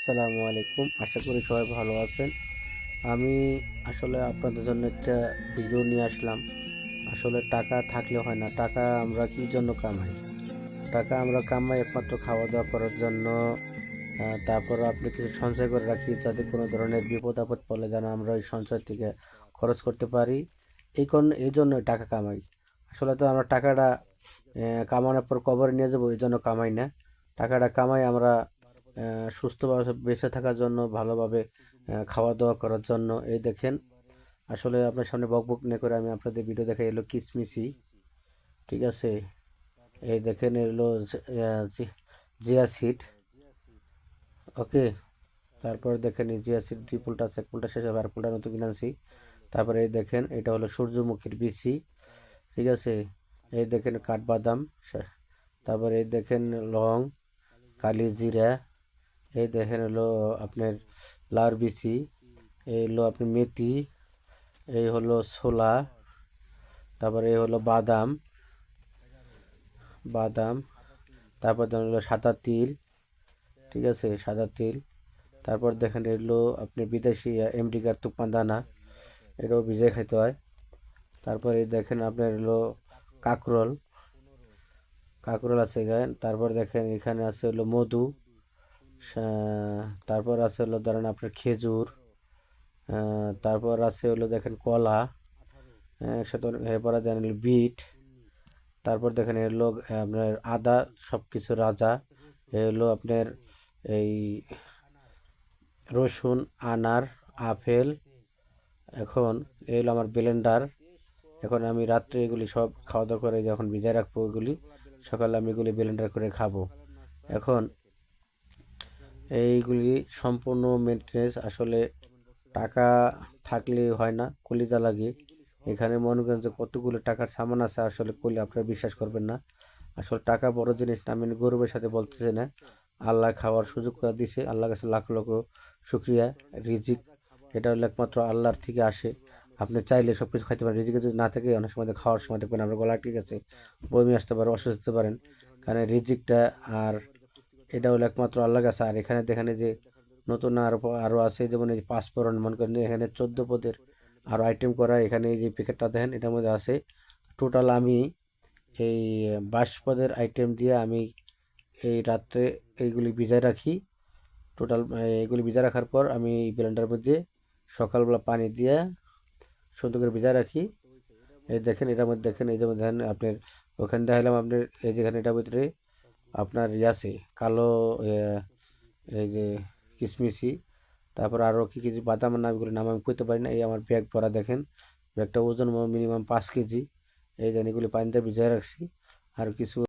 আসসালামু আলাইকুম। আশা করি সবাই ভালো আছেন। আমি আসলে আপনাদের জন্য একটা ভিডিও নিয়ে আসলাম। আসলে টাকা থাকলে হয় না। টাকা আমরা কি জন্য কামাই? টাকা আমরা কামাই একমাত্র খাওয়া দাওয়া করার জন্য। তারপর আপনি কিছু সঞ্চয় করে রাখি যাতে কোনো ধরনের বিপদ আপদ পড়লে যেন আমরা ওই সঞ্চয় থেকে খরচ করতে পারি। এই জন্যই টাকা কামাই। আসলে তো আমরা টাকাটা কামানোর পর কবরে নিয়ে যাবো এই জন্য কামাই না। টাকাটা কামাই আমরা সুস্থভাবে বেঁচে থাকার জন্য, ভালোভাবে খাওয়া দাওয়া করার জন্য। এই দেখেন, আসলে আপনার সামনে বকবক না করে আমি আপনাদের ভিডিও দেখাই। এলো কিসমিসি, ঠিক আছে? এই দেখেন এলো জিয়া সিড, ওকে। তারপর দেখেন এই জিয়া সিড দুই ফুলটা আছে, এক ফুলটা শেষ হবে আর ফুলটা নতুন কিনে আনছি। তারপরে এই দেখেন এটা হলো সূর্যমুখীর বিচি, ঠিক আছে? এই দেখেন কাঠবাদাম, তারপরে এই দেখেন লং, কালি জিরা, এই দেখেন হলো আপনার লাউর বিচি, এই হলো আপনি মেথি, এই হলো ছোলা, তারপরে এই হলো বাদাম, বাদাম তারপর ধরেন হলো সাদা তিল, ঠিক আছে? সাদা তিল। তারপর দেখেন এগুলো আপনি বিদেশি আমেরিকার তুপ্পা দানা, এটাও ভিজে খাইতে হয়। তারপরে দেখেন আপনার হলো কাকরোল, কাকরোল আছে এখানে। তারপর দেখেন এখানে আছে হলো মধু, তারপর আছে হলো ধরেন আপনার খেজুর, তারপর আছে হলো দেখেন কলা, একসাথে এরপরে দেন হলো বিট। তারপর দেখেন এর হলো আপনার আদা, সব কিছু রাজা। এ হলো আপনার এই রসুন, আনার, আপেল। এখন এই হলো আমার ব্লেন্ডার। এখন আমি রাত্রে এগুলি সব খাওয়া দাওয়া করে যখন ভিজায় রাখবো এগুলি, সকালে আমি এগুলি ব্লেন্ডার করে খাবো। এখন এইগুলি সম্পূর্ণ মেনটেনেন্স আসলে টাকা থাকলে হয় না, কলিজা লাগে। এখানে মনে করেন যে কতগুলো টাকার সামান আছে, আসলে করলে আপনারা বিশ্বাস করবেন না। আসলে টাকা বড় জিনিস না, আমি গৌরবের সাথে বলতেছি না। আল্লাহ খাওয়ার সুযোগ করে দিছে, আল্লাহর কাছে লাখ লক্ষ শুক্রিয়া। রিজিক এটা হলো একমাত্র আল্লাহর থেকে আসে। আপনি চাইলে সব কিছু খাইতে পারেন, রিজিকে যদি না থাকে অনেক সময় খাওয়ার সময় দেখবেন আপনার গলা ঠিক আছে, বমি আসতে পারে, অসুস্থ হতে পারেন। কারণ রিজিকটা আর এটা হলো একমাত্র আল্লাহর কাছে। আর এখানে দেখেন যে নতুন আরও আছে, যেমন এই যে পাঁচফোড়ন, মনে করেন এখানে 14 পদের আরও আইটেম করা। এখানে এই যে প্যাকেটটা দেখেন এটার মধ্যে আছে। টোটাল আমি এই 22 পদের আইটেম দিয়ে আমি এই রাত্রে এইগুলি ভিজায় রাখি। টোটাল এইগুলি ভিজায় রাখার পর আমি এই ব্লেন্ডার মধ্যে সকালবেলা পানি দিয়ে সুন্দর করে ভিজায় রাখি। এই দেখেন এটার মধ্যে দেখেন, এই যেমন দেখেন আপনার ওখানে দেখালাম আপনার এই যেখানে এটার ভিতরে আপনার আছে কালো এই যে কিশমিশি, তারপর আরও কী কী বাদামের নামগুলো নাম আমি কইতে পারি না। এই আমার ব্যাগ ভরা দেখেন, ব্যাগটা ওজন মিনিমাম 5 কেজি। এই দেন এগুলি পানিতে ভিজায় রাখছি। আর কিছু